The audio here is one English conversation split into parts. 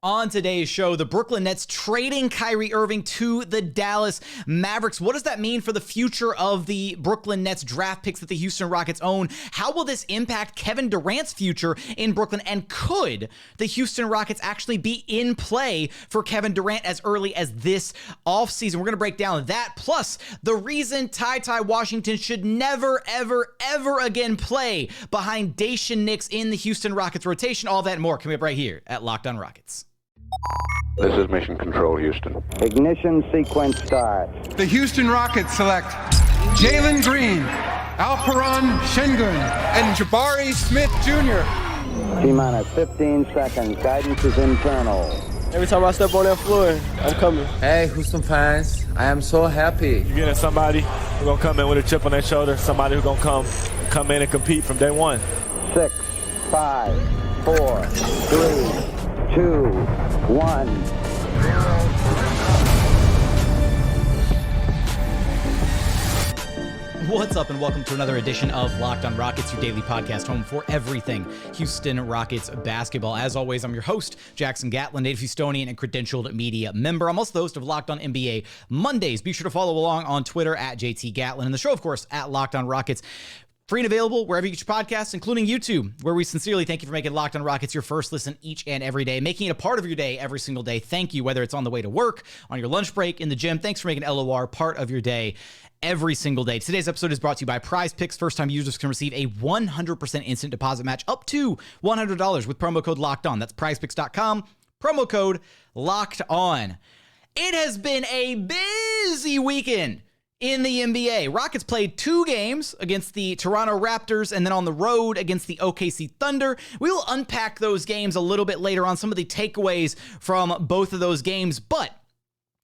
On today's show, the Brooklyn Nets trading Kyrie Irving to the Dallas Mavericks. What does that mean for the future of the Brooklyn Nets draft picks that the Houston Rockets own? How will this impact Kevin Durant's future in Brooklyn? And could the Houston Rockets actually be in play for Kevin Durant as early as this offseason? We're going to break down that, plus the reason TyTy Washington should never, ever, ever again play behind Daishen Nix in the Houston Rockets rotation. All that and more coming up right here at Locked On Rockets. This is Mission Control, Houston. Ignition sequence start. The Houston Rockets select Jalen Green, Alperen Sengun, and Jabari Smith Jr. T-minus 15 seconds. Guidance is internal. Every time I step on that floor, I'm coming. Hey, Houston fans, I am so happy. You're getting somebody who's going to come in with a chip on their shoulder, somebody who's going to come in and compete from day one. 6, 5, 4, 3, 2, 1. What's up, and welcome to another edition of Locked On Rockets, your daily podcast home for everything Houston Rockets basketball. As always, I'm your host, Jackson Gatlin, native Houstonian and credentialed media member. I'm also the host of Locked On NBA Mondays. Be sure to follow along on Twitter at JT Gatlin, and the show, of course, at Locked On Rockets. Free and available wherever you get your podcasts, including YouTube, where we sincerely thank you for making Locked On Rockets your first listen each and every day, making it a part of your day every single day. Thank you, whether it's on the way to work, on your lunch break, in the gym. Thanks for making LOR part of your day every single day. Today's episode is brought to you by Prize Picks. First-time users can receive a 100% instant deposit match up to $100 with promo code Locked On. That's prizepicks.com, promo code Locked On. It has been a busy weekend in the NBA. Rockets played 2 games against the Toronto Raptors and then on the road against the OKC Thunder. We will unpack those games a little bit later on, some of the takeaways from both of those games. But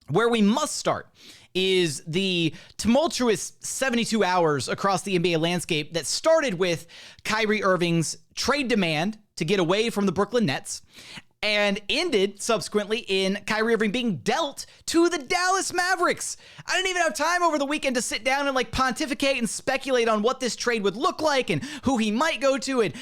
where we must start is the tumultuous 72 hours across the NBA landscape that started with Kyrie Irving's trade demand to get away from the Brooklyn Nets and ended subsequently in Kyrie Irving being dealt to the Dallas Mavericks. I didn't even have time over the weekend to sit down and pontificate and speculate on what this trade would look like and who he might go to. And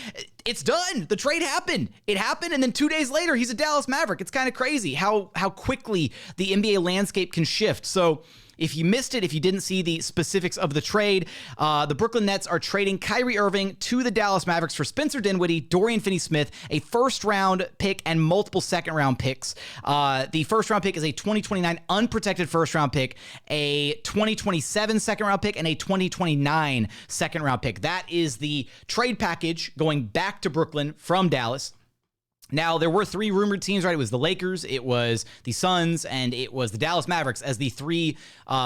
it's done. The trade happened. It happened, and then 2 days later, he's a Dallas Maverick. It's kind of crazy how quickly the NBA landscape can shift. So if you missed it, if you didn't see the specifics of the trade, the Brooklyn Nets are trading Kyrie Irving to the Dallas Mavericks for Spencer Dinwiddie, Dorian Finney-Smith, a first-round pick, and multiple second-round picks. The first-round pick is a 2029 unprotected first-round pick, a 2027 second-round pick, and a 2029 second-round pick. That is the trade package going back to Brooklyn from Dallas. Now, there were 3 rumored teams, right? It was the Lakers, it was the Suns, and it was the Dallas Mavericks as the 3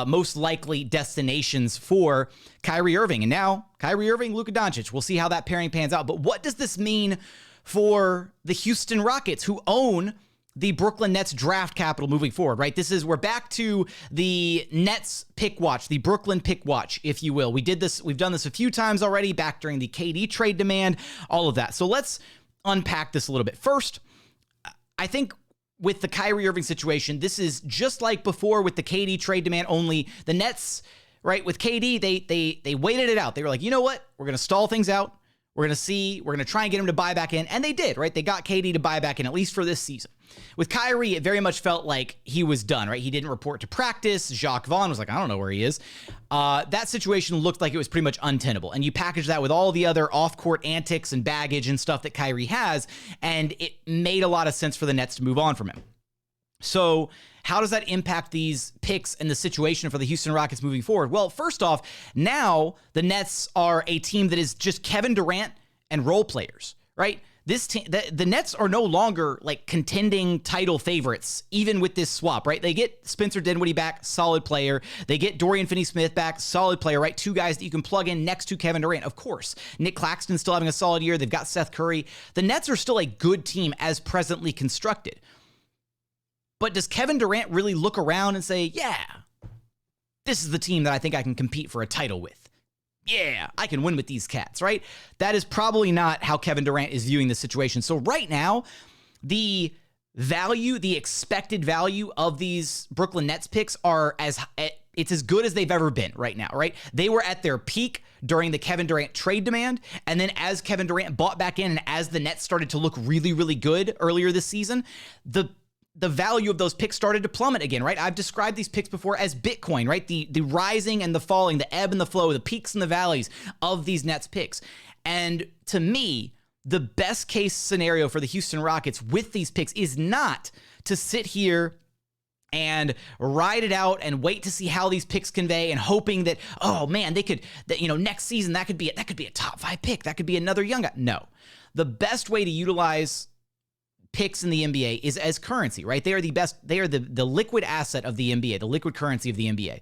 most likely destinations for Kyrie Irving. And now, Kyrie Irving, Luka Doncic. We'll see how that pairing pans out. But what does this mean for the Houston Rockets, who own the Brooklyn Nets draft capital moving forward, right? We're back to the Nets pick watch, the Brooklyn pick watch, if you will. We've done this a few times already, back during the KD trade demand, all of that. So let's unpack this a little bit. First, I think with the Kyrie Irving situation, this is just like before with the KD trade demand, only the Nets, right? With KD, they waited it out. They were like, you know what? We're going to stall things out. We're going to see. We're going to try and get him to buy back in. And they did, right? They got KD to buy back in, at least for this season. With Kyrie, it very much felt like he was done, right? He didn't report to practice. Jacques Vaughn was like, I don't know where he is. That situation looked like it was pretty much untenable. And you package that with all the other off-court antics and baggage and stuff that Kyrie has, and it made a lot of sense for the Nets to move on from him. So how does that impact these picks and the situation for the Houston Rockets moving forward? Well, first off, now the Nets are a team that is just Kevin Durant and role players, right? This team, the Nets are no longer contending title favorites, even with this swap, right? They get Spencer Dinwiddie back, solid player. They get Dorian Finney-Smith back, solid player, right? 2 guys that you can plug in next to Kevin Durant, of course. Nick Claxton still having a solid year. They've got Seth Curry. The Nets are still a good team as presently constructed. But does Kevin Durant really look around and say, yeah, this is the team that I think I can compete for a title with? Yeah, I can win with these cats, right? That is probably not how Kevin Durant is viewing the situation. So right now, the expected value of these Brooklyn Nets picks are as it's as good as they've ever been right now, right? They were at their peak during the Kevin Durant trade demand. And then as Kevin Durant bought back in and as the Nets started to look really, really good earlier this season, the value of those picks started to plummet again, right? I've described these picks before as Bitcoin, right? The rising and the falling, the ebb and the flow, the peaks and the valleys of these Nets picks. And to me, the best case scenario for the Houston Rockets with these picks is not to sit here and ride it out and wait to see how these picks convey and hoping that, oh man, next season that could be a top 5 pick. That could be another young guy. No. The best way to utilize picks in the NBA is as currency, right? They are the best. They are the liquid asset of the NBA, the liquid currency of the NBA.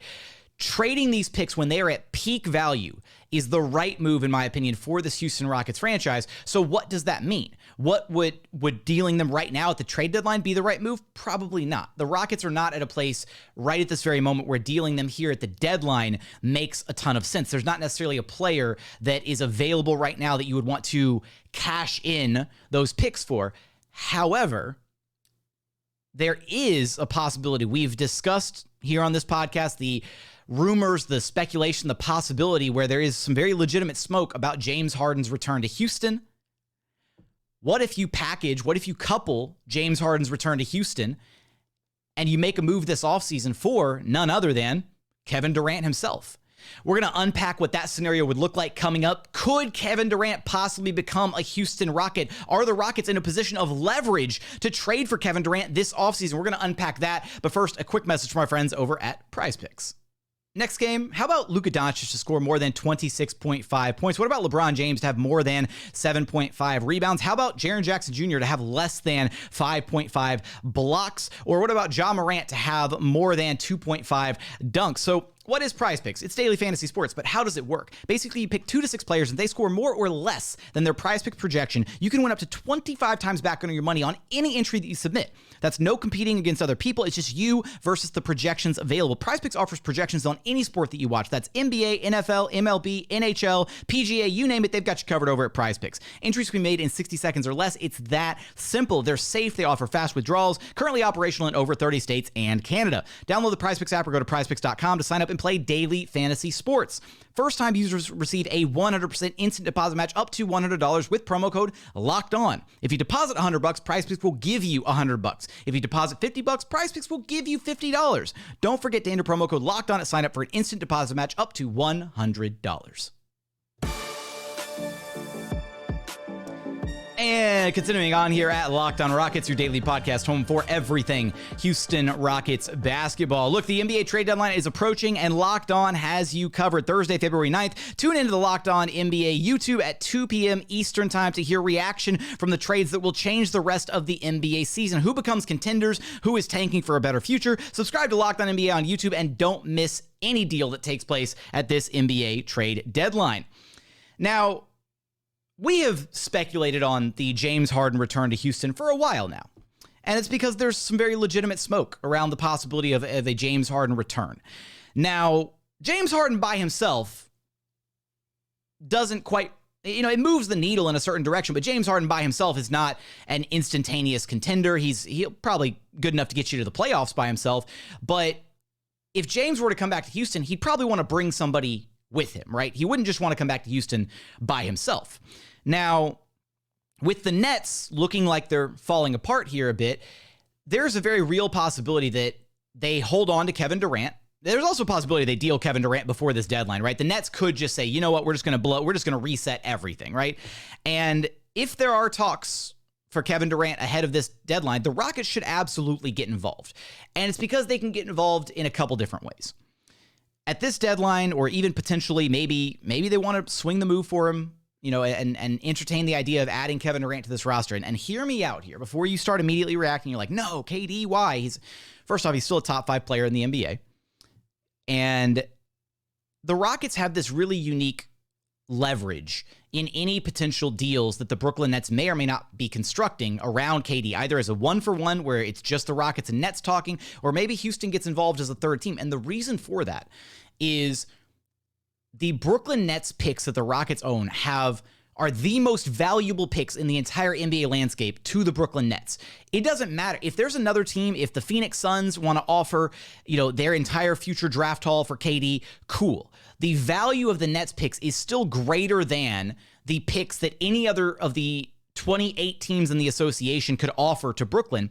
Trading these picks when they are at peak value is the right move, in my opinion, for this Houston Rockets franchise. So what does that mean? What would dealing them right now at the trade deadline be the right move? Probably not. The Rockets are not at a place right at this very moment where dealing them here at the deadline makes a ton of sense. There's not necessarily a player that is available right now that you would want to cash in those picks for. However, there is a possibility. We've discussed here on this podcast the rumors, the speculation, the possibility where there is some very legitimate smoke about James Harden's return to Houston. What if you couple James Harden's return to Houston and you make a move this offseason for none other than Kevin Durant himself? We're going to unpack what that scenario would look like coming up. Could Kevin Durant possibly become a Houston Rocket? Are the Rockets in a position of leverage to trade for Kevin Durant this offseason? We're going to unpack that. But first, a quick message from our friends over at Prize Picks. Next game, how about Luka Doncic to score more than 26.5 points? What about LeBron James to have more than 7.5 rebounds? How about Jaren Jackson Jr. to have less than 5.5 blocks? Or what about Ja Morant to have more than 2.5 dunks? So what is Prize Picks? It's daily fantasy sports, but how does it work? Basically, you pick 2 to 6 players and they score more or less than their Prize Picks projection. You can win up to 25 times back on your money on any entry that you submit. That's no competing against other people. It's just you versus the projections available. Prize Picks offers projections on any sport that you watch. That's NBA, NFL, MLB, NHL, PGA, you name it, they've got you covered over at Prize Picks. Entries can be made in 60 seconds or less. It's that simple. They're safe. They offer fast withdrawals, currently operational in over 30 states and Canada. Download the Prize Picks app or go to prizepicks.com to sign up and play daily fantasy sports. First-time users receive a 100% instant deposit match up to $100 with promo code LOCKEDON. If you deposit $100, Prize Picks will give you $100. If you deposit $50, Prize Picks will give you $50. Don't forget to enter promo code LOCKEDON at sign up for an instant deposit match up to $100. And continuing on here at Locked On Rockets, your daily podcast home for everything Houston Rockets basketball. Look, the NBA trade deadline is approaching and Locked On has you covered. Thursday, February 9th, tune into the Locked On NBA YouTube at 2 p.m. Eastern time to hear reaction from the trades that will change the rest of the NBA season. Who becomes contenders? Who is tanking for a better future? Subscribe to Locked On NBA on YouTube and don't miss any deal that takes place at this NBA trade deadline. Now, we have speculated on the James Harden return to Houston for a while now, and it's because there's some very legitimate smoke around the possibility of a James Harden return. Now, James Harden by himself doesn't quite, it moves the needle in a certain direction, but James Harden by himself is not an instantaneous contender. He'll probably good enough to get you to the playoffs by himself, but if James were to come back to Houston, he'd probably want to bring somebody with him, right? He wouldn't just want to come back to Houston by himself. Now, with the Nets looking like they're falling apart here a bit, there's a very real possibility that they hold on to Kevin Durant. There's also a possibility they deal Kevin Durant before this deadline, right? The Nets could just say, you know what, we're just going to reset everything, right? And if there are talks for Kevin Durant ahead of this deadline, the Rockets should absolutely get involved. And it's because they can get involved in a couple different ways. At this deadline, or even potentially maybe they want to swing the move for him, and entertain the idea of adding Kevin Durant to this roster. And hear me out here before you start immediately reacting. You're like, no, KD, why? First off, he's still a top 5 player in the NBA. And the Rockets have this really unique leverage in any potential deals that the Brooklyn Nets may or may not be constructing around KD, either as a 1-for-1 where it's just the Rockets and Nets talking, or maybe Houston gets involved as a third team. And the reason for that is the Brooklyn Nets picks that the Rockets own have are the most valuable picks in the entire NBA landscape to the Brooklyn Nets. It doesn't matter if there's another team, if the Phoenix Suns want to offer, their entire future draft haul for KD, cool. The value of the Nets picks is still greater than the picks that any other of the 28 teams in the association could offer to Brooklyn,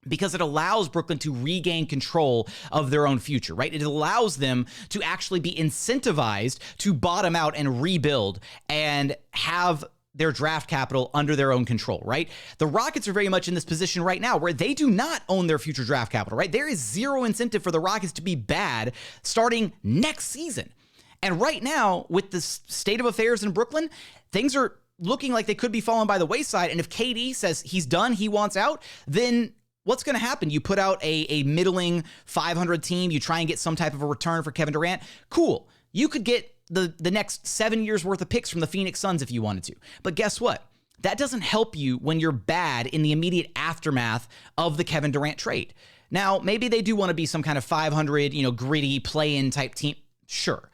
because it allows Brooklyn to regain control of their own future, right? It allows them to actually be incentivized to bottom out and rebuild and have their draft capital under their own control, right? The Rockets are very much in this position right now where they do not own their future draft capital, right? There is zero incentive for the Rockets to be bad starting next season. And right now, with the state of affairs in Brooklyn, things are looking like they could be falling by the wayside. And if KD says he's done, he wants out, then what's going to happen? You put out a middling 500 team, you try and get some type of a return for Kevin Durant. Cool. You could get the next 7 years worth of picks from the Phoenix Suns if you wanted to. But guess what? That doesn't help you when you're bad in the immediate aftermath of the Kevin Durant trade. Now, maybe they do want to be some kind of 500, gritty play-in type team. Sure.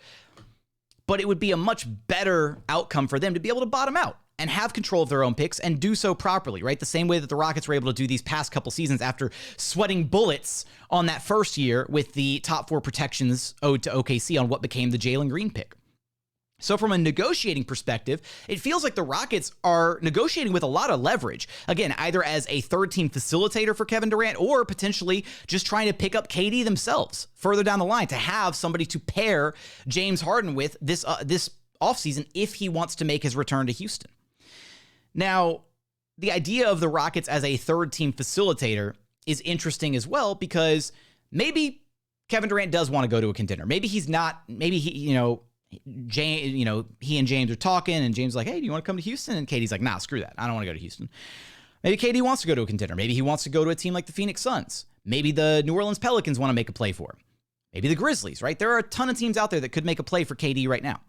But it would be a much better outcome for them to be able to bottom out and have control of their own picks and do so properly, right? The same way that the Rockets were able to do these past couple seasons after sweating bullets on that first year with the top 4 protections owed to OKC on what became the Jalen Green pick. So from a negotiating perspective, it feels like the Rockets are negotiating with a lot of leverage. Again, either as a third-team facilitator for Kevin Durant or potentially just trying to pick up KD themselves further down the line to have somebody to pair James Harden with this offseason if he wants to make his return to Houston. Now, the idea of the Rockets as a third-team facilitator is interesting as well because maybe Kevin Durant does want to go to a contender. Maybe he's not. Maybe he and James are talking, and James is like, hey, do you want to come to Houston? And KD's like, nah, screw that. I don't want to go to Houston. Maybe KD wants to go to a contender. Maybe he wants to go to a team like the Phoenix Suns. Maybe the New Orleans Pelicans want to make a play for him. Maybe the Grizzlies, right? There are a ton of teams out there that could make a play for KD right now.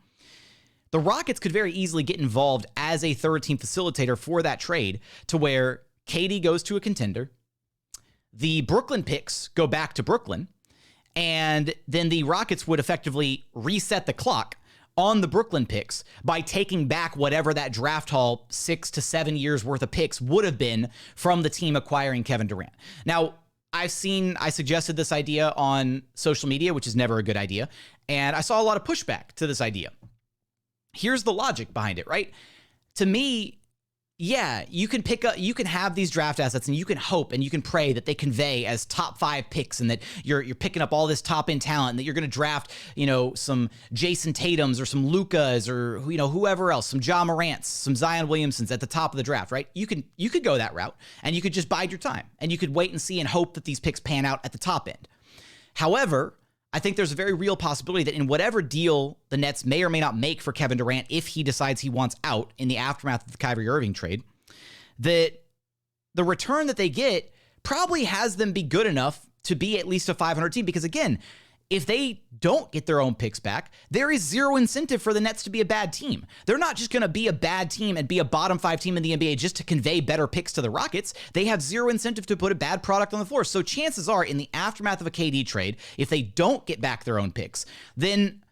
The Rockets could very easily get involved as a third-team facilitator for that trade to where KD goes to a contender, the Brooklyn picks go back to Brooklyn, and then the Rockets would effectively reset the clock on the Brooklyn picks by taking back whatever that draft haul 6 to 7 years worth of picks would have been from the team acquiring Kevin Durant. Now, I suggested this idea on social media, which is never a good idea, and I saw a lot of pushback to this idea. Here's the logic behind it, right? To me, yeah, you can have these draft assets and you can hope and you can pray that they convey as top 5 picks and that you're picking up all this top end talent and that you're going to draft, some Jason Tatums or some Lukas or, whoever else, some Ja Morants, some Zion Williamsons at the top of the draft, right? You could go that route and you could just bide your time and you could wait and see and hope that these picks pan out at the top end. However, I think there's a very real possibility that in whatever deal the Nets may or may not make for Kevin Durant, if he decides he wants out in the aftermath of the Kyrie Irving trade, that the return that they get probably has them be good enough to be at least a 500 team. Because again, if they don't get their own picks back, there is zero incentive for the Nets to be a bad team. They're not just going to be a bad team and be a bottom 5 team in the NBA just to convey better picks to the Rockets. They have zero incentive to put a bad product on the floor. So chances are, in the aftermath of a KD trade, if they don't get back their own picks, then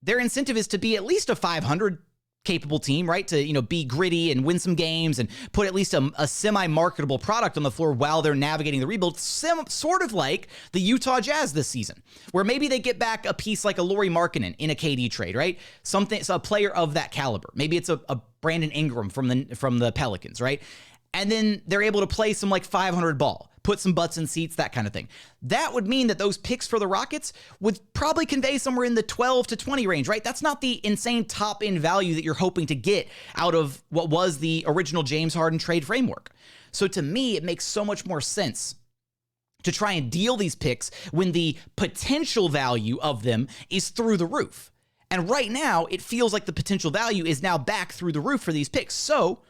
their incentive is to be at least a 500 capable team, right? To, be gritty and win some games and put at least a semi-marketable product on the floor while they're navigating the rebuild, sort of like the Utah Jazz this season, where maybe they get back a piece like a Lauri Markkanen in a KD trade, right? So a player of that caliber. Maybe it's a Brandon Ingram from the Pelicans, right? And then they're able to play some like 500 ball, put some butts in seats, that kind of thing. That would mean that those picks for the Rockets would probably convey somewhere in the 12 to 20 range, right? That's not the insane top end value that you're hoping to get out of what was the original James Harden trade framework. So to me, it makes so much more sense to try and deal these picks when the potential value of them is through the roof. And right now, it feels like the potential value is now back through the roof for these picks. So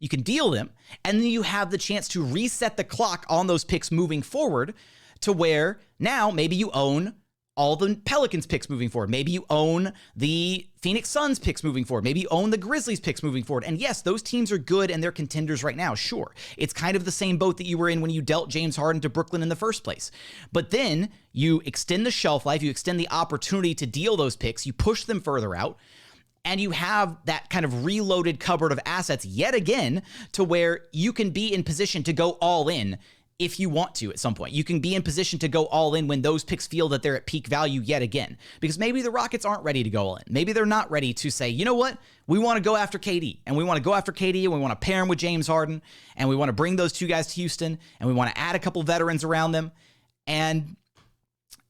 you can deal them, and then you have the chance to reset the clock on those picks moving forward to where now maybe you own all the Pelicans picks moving forward. Maybe you own the Phoenix Suns picks moving forward. Maybe you own the Grizzlies picks moving forward. And yes, those teams are good and they're contenders right now. Sure. It's kind of the same boat that you were in when you dealt James Harden to Brooklyn in the first place. But then you extend the shelf life, you extend the opportunity to deal those picks, you push them further out. And you have that kind of reloaded cupboard of assets yet again to where you can be in position to go all in if you want to at some point. You can be in position to go all in when those picks feel that they're at peak value yet again. Because maybe the Rockets aren't ready to go all in. Maybe they're not ready to say, you know what? We want to go after KD. And we want to go after KD and we want to pair him with James Harden. And we want to bring those two guys to Houston. And we want to add a couple veterans around them. And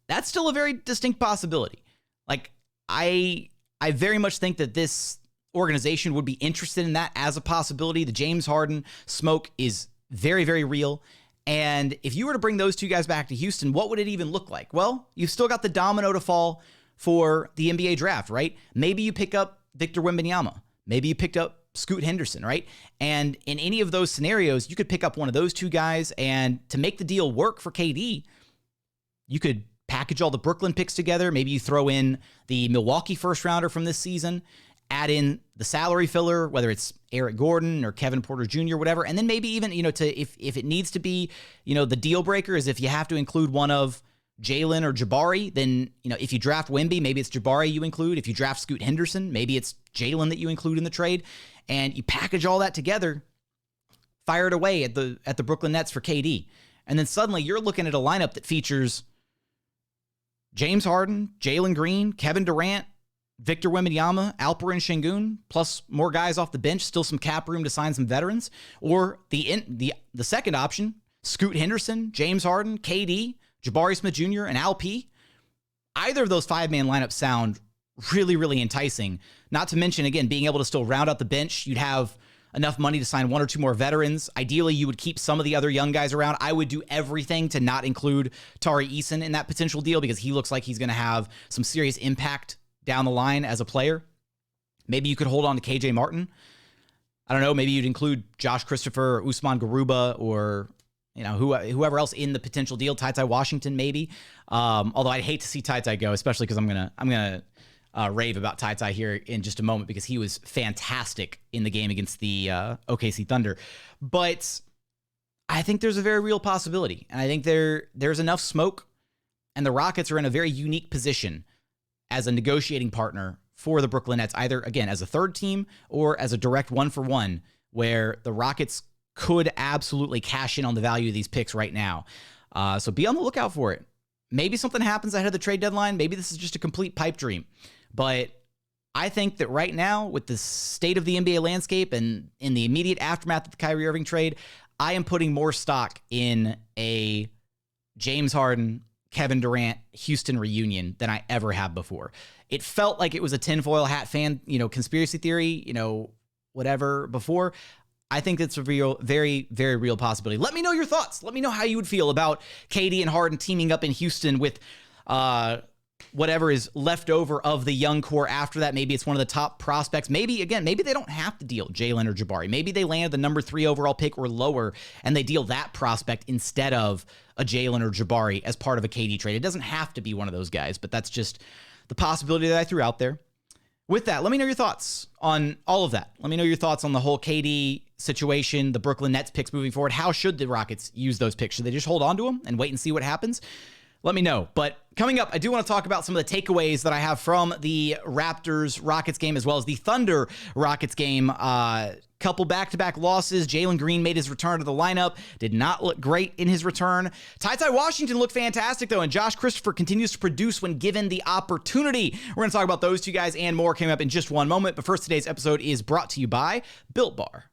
that's still a very distinct possibility. Like, I very much think that this organization would be interested in that as a possibility. The James Harden smoke is very, very real. And if you were to bring those two guys back to Houston, what would it even look like? Well, you've still got the domino to fall for the NBA draft, right? Maybe you pick up Victor Wembanyama. Maybe you picked up Scoot Henderson, right? And in any of those scenarios, you could pick up one of those two guys. And to make the deal work for KD, you could package all the Brooklyn picks together. Maybe you throw in the Milwaukee first rounder from this season, add in the salary filler, whether it's Eric Gordon or Kevin Porter Jr., whatever. And then maybe even, if it needs to be, the deal breaker is if you have to include one of Jalen or Jabari, then, if you draft Wemby, maybe it's Jabari you include. If you draft Scoot Henderson, maybe it's Jalen that you include in the trade. And you package all that together, fire it away at the Brooklyn Nets for KD. And then suddenly you're looking at a lineup that features James Harden, Jalen Green, Kevin Durant, Victor Wembanyama, Alperen Sengun, plus more guys off the bench, still some cap room to sign some veterans. Or the second option, Scoot Henderson, James Harden, KD, Jabari Smith Jr., and Al P. Either of those five-man lineups sound really, really enticing. Not to mention, again, being able to still round out the bench. You'd have enough money to sign one or two more veterans. Ideally, you would keep some of the other young guys around. I would do everything to not include Tari Eason in that potential deal because he looks like he's going to have some serious impact down the line as a player. Maybe you could hold on to KJ Martin. I don't know. Maybe you'd include Josh Christopher or Usman Garuba or whoever else in the potential deal. TyTy Washington, maybe. Although I'd hate to see TyTy go, especially because I'm gonna rave about TyTy here in just a moment because he was fantastic in the game against the OKC Thunder. But I think there's a very real possibility, and I think there's enough smoke, and the Rockets are in a very unique position as a negotiating partner for the Brooklyn Nets, either, again, as a third team or as a direct one-for-one, where the Rockets could absolutely cash in on the value of these picks right now. So be on the lookout for it. Maybe something happens ahead of the trade deadline. Maybe this is just a complete pipe dream. But I think that right now, with the state of the NBA landscape and in the immediate aftermath of the Kyrie Irving trade, I am putting more stock in a James Harden, Kevin Durant, Houston reunion than I ever have before. It felt like it was a tinfoil hat fan, conspiracy theory, whatever before. I think it's a real, very, very real possibility. Let me know your thoughts. Let me know how you would feel about KD and Harden teaming up in Houston with whatever is left over of the young core after that. Maybe it's one of the top prospects. Maybe they don't have to deal Jalen or Jabari. Maybe they landed the number 3 overall pick or lower and they deal that prospect instead of a Jalen or Jabari as part of a KD trade. It doesn't have to be one of those guys, but that's just the possibility that I threw out there. With that, let me know your thoughts on all of that. Let me know your thoughts on the whole KD situation, the Brooklyn Nets picks moving forward. How should the Rockets use those picks? Should they just hold on to them and wait and see what happens? Let me know. But coming up, I do want to talk about some of the takeaways that I have from the Raptors-Rockets game as well as the Thunder-Rockets game. Couple back-to-back losses. Jalen Green made his return to the lineup. Did not look great in his return. TyTy Washington looked fantastic, though, and Josh Christopher continues to produce when given the opportunity. We're going to talk about those two guys and more coming up in just one moment. But first, today's episode is brought to you by Built Bar.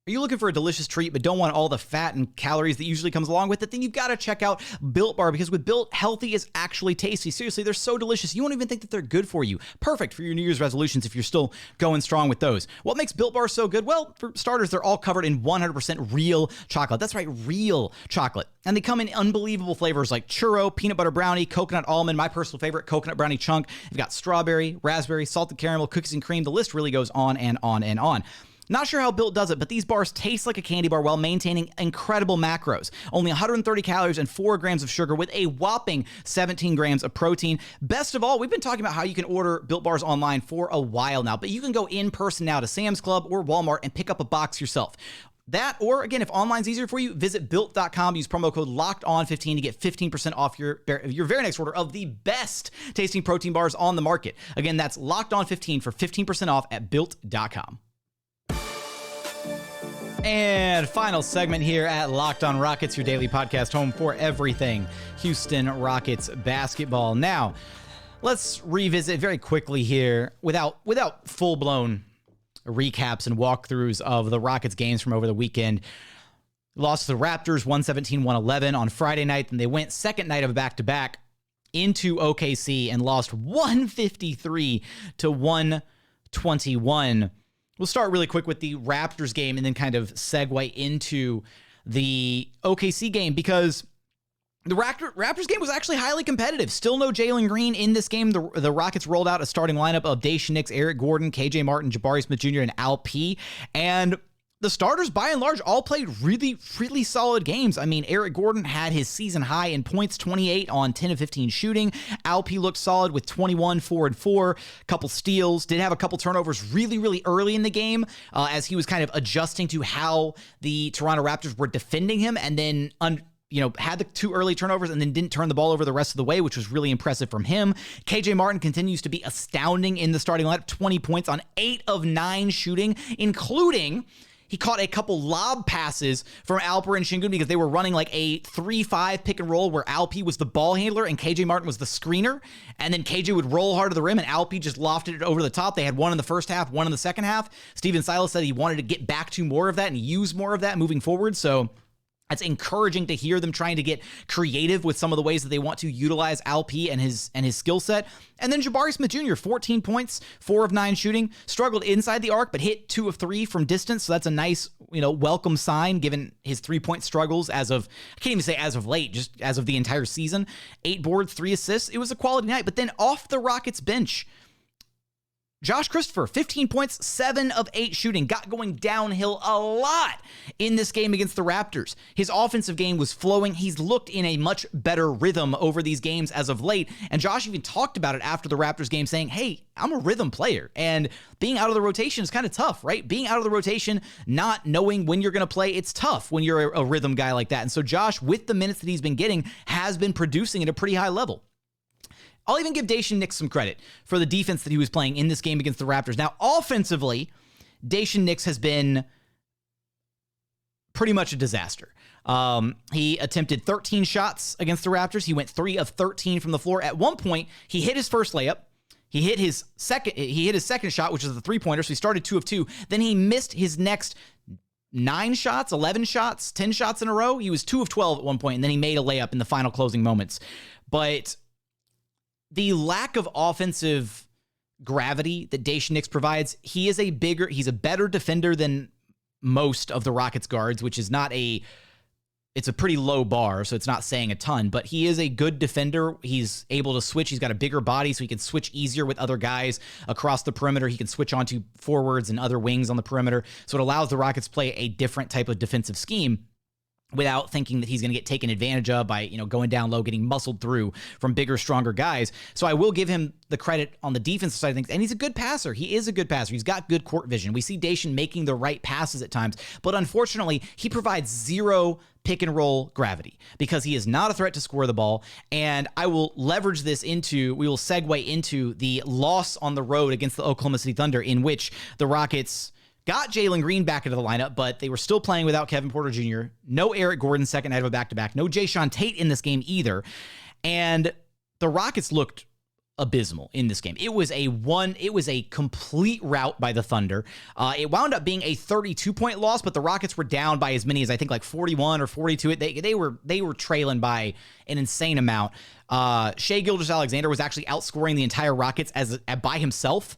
Are you looking for a delicious treat but don't want all the fat and calories that usually comes along with it? Then you've got to check out Built Bar, because with Built, healthy is actually tasty. Seriously, they're so delicious. You won't even think that they're good for you. Perfect for your New Year's resolutions if you're still going strong with those. What makes Built Bar so good? Well, for starters, they're all covered in 100% real chocolate. That's right, real chocolate. And they come in unbelievable flavors like churro, peanut butter brownie, coconut almond, my personal favorite, coconut brownie chunk. You've got strawberry, raspberry, salted caramel, cookies and cream. The list really goes on and on and on. Not sure how Built does it, but these bars taste like a candy bar while maintaining incredible macros. Only 130 calories and 4 grams of sugar with a whopping 17 grams of protein. Best of all, we've been talking about how you can order Built bars online for a while now, but you can go in person now to Sam's Club or Walmart and pick up a box yourself. That, or again, if online's easier for you, visit built.com. Use promo code LOCKEDON15 to get 15% off your very next order of the best tasting protein bars on the market. Again, that's LOCKEDON15 for 15% off at built.com. And final segment here at Locked On Rockets, your daily podcast home for everything Houston Rockets basketball. Now, let's revisit very quickly here without full-blown recaps and walkthroughs of the Rockets games from over the weekend. Lost to the Raptors 117-111 on Friday night, and they went second night of a back-to-back into OKC and lost 153-121. We'll start really quick with the Raptors game and then kind of segue into the OKC game, because the Raptors game was actually highly competitive. Still no Jalen Green in this game. The Rockets rolled out a starting lineup of Daishen Nix, Eric Gordon, KJ Martin, Jabari Smith Jr., and Al P. And the starters, by and large, all played really, really solid games. I mean, Eric Gordon had his season high in points, 28 on 10 of 15 shooting. Al P looked solid with 21, 4 and 4, couple steals, did have a couple turnovers really, really early in the game as he was kind of adjusting to how the Toronto Raptors were defending him, and then had the 2 early turnovers and then didn't turn the ball over the rest of the way, which was really impressive from him. KJ Martin continues to be astounding in the starting lineup, 20 points on 8 of 9 shooting, including he caught a couple lob passes from Alperen Sengun because they were running like a 3-5 pick and roll where Alp was the ball handler and KJ Martin was the screener. And then KJ would roll hard to the rim and Alp just lofted it over the top. They had one in the first half, one in the second half. Steven Silas said he wanted to get back to more of that and use more of that moving forward. So it's encouraging to hear them trying to get creative with some of the ways that they want to utilize Alp and his skill set. And then Jabari Smith Jr., 14 points, 4 of 9 shooting, struggled inside the arc, but hit 2 of 3 from distance. So that's a nice, welcome sign given his 3-point struggles I can't even say as of late, just as of the entire season. 8 boards, 3 assists. It was a quality night. But then off the Rockets bench, Josh Christopher, 15 points, 7 of 8 shooting, got going downhill a lot in this game against the Raptors. His offensive game was flowing. He's looked in a much better rhythm over these games as of late. And Josh even talked about it after the Raptors game, saying, hey, I'm a rhythm player. And being out of the rotation is kind of tough, right? Being out of the rotation, not knowing when you're going to play, it's tough when you're a rhythm guy like that. And so Josh, with the minutes that he's been getting, has been producing at a pretty high level. I'll even give Daishen Nix some credit for the defense that he was playing in this game against the Raptors. Now, offensively, Daishen Nix has been pretty much a disaster. He attempted 13 shots against the Raptors. He went 3 of 13 from the floor. At one point, he hit his first layup. He hit his second shot, which is the 3-pointer, so he started 2 of 2. Then he missed his next 9 shots, 11 shots, 10 shots in a row. He was 2 of 12 at one point, and then he made a layup in the final closing moments. But the lack of offensive gravity that Daishen Nix provides, he's a better defender than most of the Rockets guards, which is it's a pretty low bar, so it's not saying a ton, but he is a good defender. He's able to switch. He's got a bigger body, so he can switch easier with other guys across the perimeter. He can switch onto forwards and other wings on the perimeter, so it allows the Rockets to play a different type of defensive scheme without thinking that he's going to get taken advantage of by, going down low, getting muscled through from bigger, stronger guys. So I will give him the credit on the defensive side of things. And he's a good passer. He is a good passer. He's got good court vision. We see Daishen making the right passes at times, but unfortunately, he provides zero pick and roll gravity because he is not a threat to score the ball. And I will leverage this we will segue into the loss on the road against the Oklahoma City Thunder, in which the Rockets got Jalen Green back into the lineup, but they were still playing without Kevin Porter Jr. No Eric Gordon second night of a back-to-back. No Jae'Sean Tate in this game either. And the Rockets looked abysmal in this game. It was a complete rout by the Thunder. It wound up being a 32-point loss, but the Rockets were down by as many as I think like 41 or 42. They were trailing by an insane amount. Shai Gilgeous-Alexander was actually outscoring the entire Rockets by himself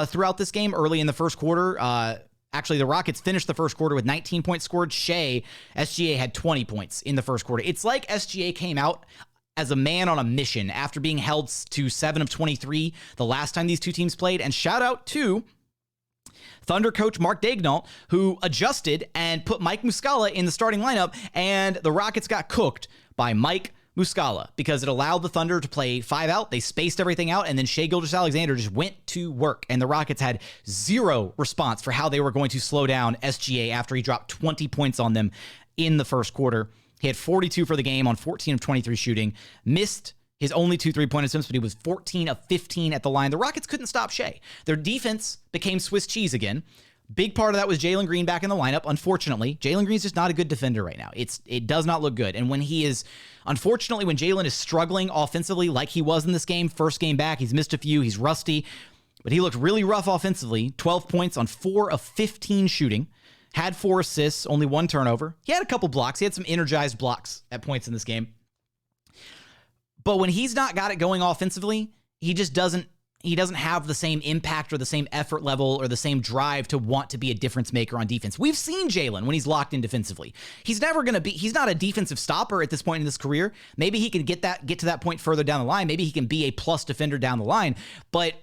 throughout this game early in the first quarter. Actually, the Rockets finished the first quarter with 19 points scored. SGA had 20 points in the first quarter. It's like SGA came out as a man on a mission after being held to 7 of 23 the last time these two teams played. And shout out to Thunder coach Mark Daigneault, who adjusted and put Mike Muscala in the starting lineup, and the Rockets got cooked by Mike Muscala, because it allowed the Thunder to play 5 out. They spaced everything out, and then Shai Gilgeous-Alexander just went to work. And the Rockets had zero response for how they were going to slow down SGA after he dropped 20 points on them in the first quarter. He had 42 for the game on 14 of 23 shooting, missed his only 2 3-point attempts, but he was 14 of 15 at the line. The Rockets couldn't stop Shai. Their defense became Swiss cheese again. Big part of that was Jalen Green back in the lineup. Unfortunately, Jalen Green's just not a good defender right now. It does not look good. And when unfortunately, when Jalen is struggling offensively like he was in this game, first game back, he's missed a few, he's rusty, but he looked really rough offensively. 12 points on 4 of 15 shooting, had 4 assists, only 1 turnover. He had a couple blocks. He had some energized blocks at points in this game. But when he's not got it going offensively, he just doesn't have the same impact or the same effort level or the same drive to want to be a difference maker on defense. We've seen Jalen when he's locked in defensively. He's not a defensive stopper at this point in his career. Maybe he can get to that point further down the line. Maybe he can be a plus defender down the line. But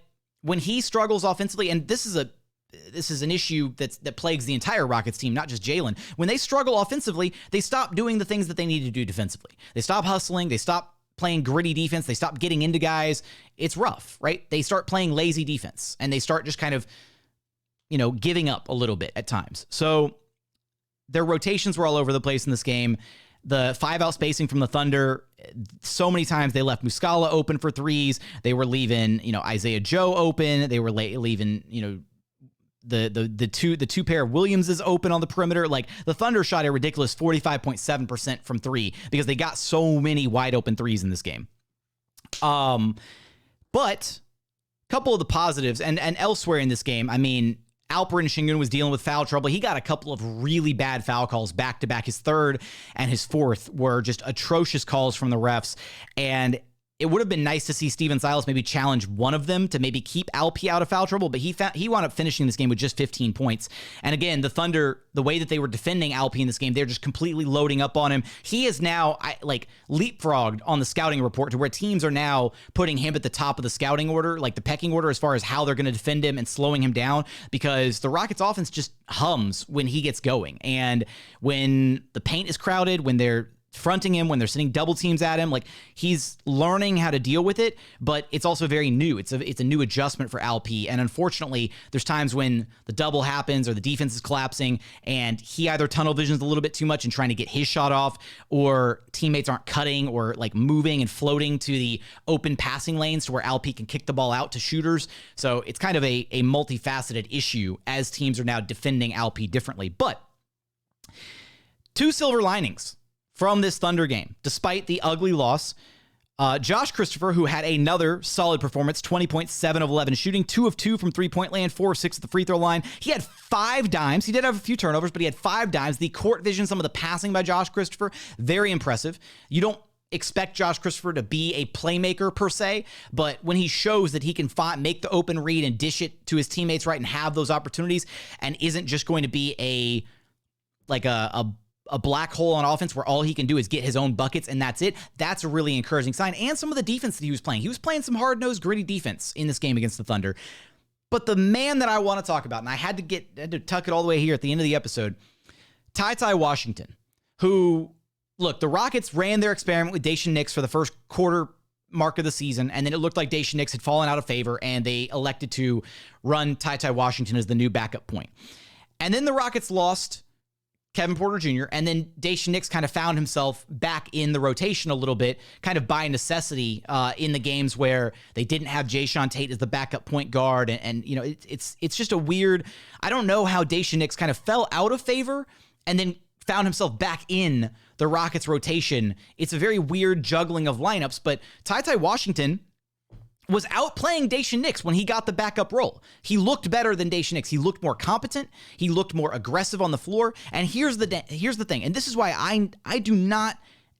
when he struggles offensively, and this is an issue that plagues the entire Rockets team, not just Jalen. When they struggle offensively, they stop doing the things that they need to do defensively. They stop hustling. They stop playing gritty defense. They stop getting into guys. It's rough, right? They start playing lazy defense, and they start just kind of, giving up a little bit at times. So their rotations were all over the place in this game. The 5-out spacing from the Thunder, so many times they left Muscala open for threes. They were leaving, Isaiah Joe open. They were leaving, the two pair of Williamses open on the perimeter. Like, the Thunder shot a ridiculous 45.7% from 3 because they got so many wide open threes in this game. But a couple of the positives and elsewhere in this game, Alperen Sengun was dealing with foul trouble. He got a couple of really bad foul calls back to back. His third and his fourth were just atrocious calls from the refs. And it would have been nice to see Steven Silas maybe challenge one of them to maybe keep Alp out of foul trouble, but he wound up finishing this game with just 15 points. And again, the Thunder, the way that they were defending Alp in this game, they're just completely loading up on him. He is now leapfrogged on the scouting report to where teams are now putting him at the top of the scouting order, like the pecking order, as far as how they're going to defend him and slowing him down, because the Rockets offense just hums when he gets going. And when the paint is crowded, when they're fronting him, when they're sending double teams at him, he's learning how to deal with it, but it's also very new. It's a new adjustment for Alp, and unfortunately, there's times when the double happens or the defense is collapsing, and he either tunnel visions a little bit too much and trying to get his shot off, or teammates aren't cutting or moving and floating to the open passing lanes to where Alp can kick the ball out to shooters. So it's kind of a multifaceted issue as teams are now defending Alp differently. But 2 silver linings from this Thunder game, despite the ugly loss. Josh Christopher, who had another solid performance, 20.7 of 11 shooting, 2 of 2 from three-point land, 4 of 6 at the free throw line. He had 5 dimes. He did have a few turnovers, but he had 5 dimes. The court vision, some of the passing by Josh Christopher, very impressive. You don't expect Josh Christopher to be a playmaker per se, but when he shows that he can make the open read and dish it to his teammates right and have those opportunities, and isn't just going to be a black hole on offense where all he can do is get his own buckets and that's it, that's a really encouraging sign. And some of the defense that he was playing some hard-nosed, gritty defense in this game against the Thunder. But the man that I want to talk about, and I had to tuck it all the way here at the end of the episode, TyTy Washington, who, look, the Rockets ran their experiment with Daishen Nix for the first quarter mark of the season, and then it looked like Daishen Nix had fallen out of favor, and they elected to run TyTy Washington as the new backup point. And then the Rockets lost Kevin Porter Jr., and then Daishen Nix kind of found himself back in the rotation a little bit, kind of by necessity in the games where they didn't have Jae'Sean Tate as the backup point guard, and it's just a weird, I don't know how Daishen Nix kind of fell out of favor and then found himself back in the Rockets rotation. It's a very weird juggling of lineups, but TyTy Washington was outplaying Daishen Nix when he got the backup role. He looked better than Daishen Nix. He looked more competent. He looked more aggressive on the floor. And here's the thing, and this is why I do not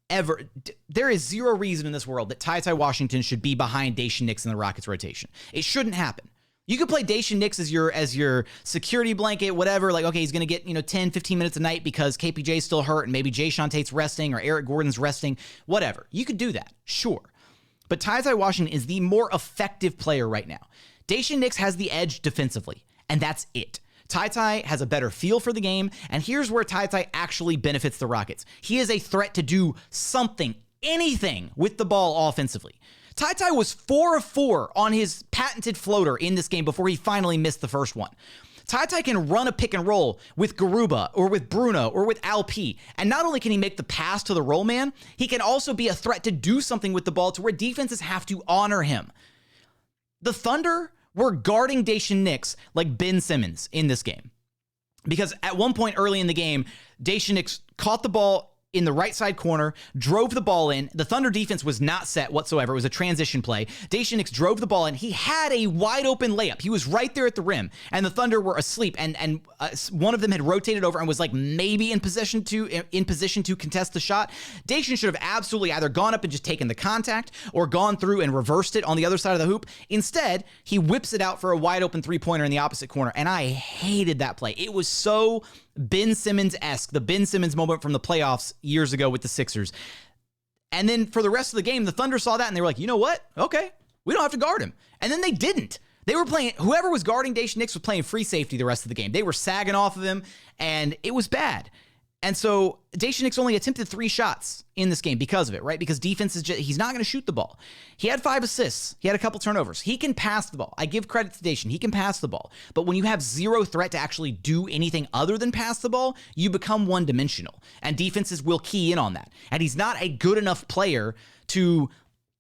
ever, there is zero reason in this world that TyTy Washington should be behind Daishen Nix in the Rockets rotation. It shouldn't happen. You could play Daishen Nix as your security blanket, whatever. Okay, he's going to get 10, 15 minutes a night because KPJ's still hurt and maybe Jae'Sean Tate's resting or Eric Gordon's resting, whatever. You could do that, sure. But TyTy Washington is the more effective player right now. Daishen Nix has the edge defensively, and that's it. TyTy has a better feel for the game, and here's where TyTy actually benefits the Rockets. He is a threat to do something, anything with the ball offensively. TyTy was 4 of 4 on his patented floater in this game before he finally missed the first one. TyTy can run a pick and roll with Garuba or with Bruno or with Alp. And not only can he make the pass to the roll man, he can also be a threat to do something with the ball to where defenses have to honor him. The Thunder were guarding Daishen Nix like Ben Simmons in this game. Because at one point early in the game, Daishen Nix caught the ball in the right side corner, drove the ball in. The Thunder defense was not set whatsoever. It was a transition play. Daishen Nix drove the ball in. He had a wide open layup. He was right there at the rim, and the Thunder were asleep. And one of them had rotated over and was like maybe in position to contest the shot. Daishen should have absolutely either gone up and just taken the contact or gone through and reversed it on the other side of the hoop. Instead, he whips it out for a wide open 3-pointer in the opposite corner, and I hated that play. It was so Ben Simmons-esque, the Ben Simmons moment from the playoffs years ago with the Sixers. And then for the rest of the game, the Thunder saw that and they were like, you know what? Okay, we don't have to guard him. And then they didn't. They were playing, whoever was guarding Daishen Nix was playing free safety the rest of the game. They were sagging off of him, and it was bad. And so Daishen Nix only attempted 3 shots in this game because of it, right? Because defense is just, he's not going to shoot the ball. He had 5 assists. He had a couple turnovers. He can pass the ball. I give credit to Daishen. He can pass the ball. But when you have zero threat to actually do anything other than pass the ball, you become one-dimensional. And defenses will key in on that. And he's not a good enough player to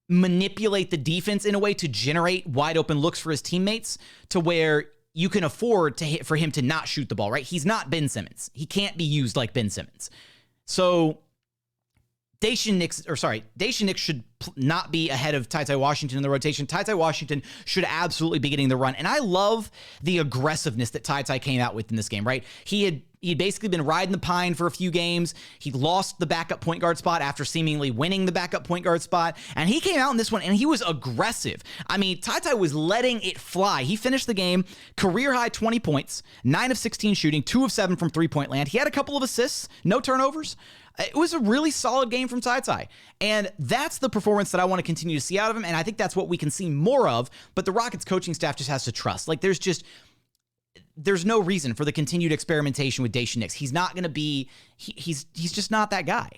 manipulate the defense in a way to generate wide open looks for his teammates to where you can afford for him to not shoot the ball, right? He's not Ben Simmons. He can't be used like Ben Simmons. So Daishen Nix should not be ahead of TyTy Washington in the rotation. TyTy Washington should absolutely be getting the run. And I love the aggressiveness that TyTy came out with in this game, right? He'd basically been riding the pine for a few games. He lost the backup point guard spot after seemingly winning the backup point guard spot. And he came out in this one and he was aggressive. I mean, TyTy was letting it fly. He finished the game career high 20 points, 9 of 16 shooting, 2 of 7 from 3-point land. He had a couple of assists, no turnovers. It was a really solid game from TyTy. And that's the performance that I want to continue to see out of him. And I think that's what we can see more of. But the Rockets coaching staff just has to trust. Like, there's no reason for the continued experimentation with Daishen Nix. He's not going to be, he's just not that guy.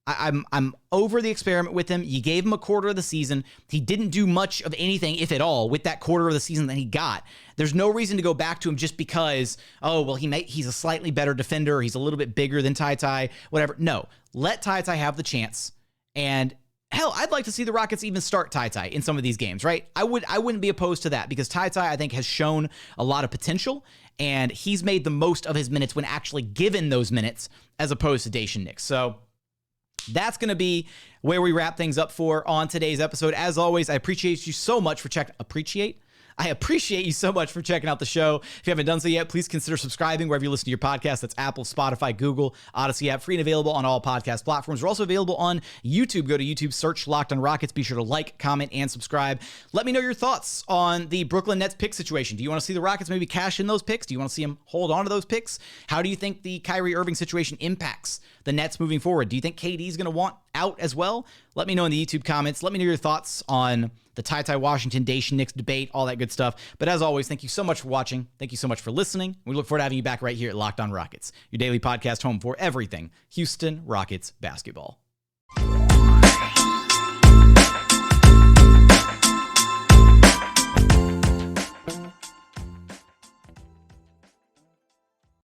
I'm over the experiment with him. You gave him a quarter of the season. He didn't do much of anything, if at all, with that quarter of the season that he got. There's no reason to go back to him just because, oh, well, he's a slightly better defender. He's a little bit bigger than TyTy, whatever. No, let TyTy have the chance. And hell, I'd like to see the Rockets even start TyTy in some of these games, right? I wouldn't be opposed to that because TyTy, I think, has shown a lot of potential, and he's made the most of his minutes when actually given those minutes as opposed to Daishen Nix. So that's going to be where we wrap things up for on today's episode. As always, I appreciate you so much for I appreciate you so much for checking out the show. If you haven't done so yet, please consider subscribing wherever you listen to your podcast. That's Apple, Spotify, Google, Odyssey app, free and available on all podcast platforms. We're also available on YouTube. Go to YouTube, search Locked on Rockets. Be sure to like, comment, and subscribe. Let me know your thoughts on the Brooklyn Nets pick situation. Do you want to see the Rockets maybe cash in those picks? Do you want to see them hold on to those picks? How do you think the Kyrie Irving situation impacts the Nets moving forward? Do you think KD is going to want out as well? Let me know in the YouTube comments. Let me know your thoughts on the TyTy Washington, Daishen Nix debate, all that good stuff. But as always, thank you so much for watching. Thank you so much for listening. We look forward to having you back right here at Locked on Rockets, your daily podcast home for everything Houston Rockets basketball.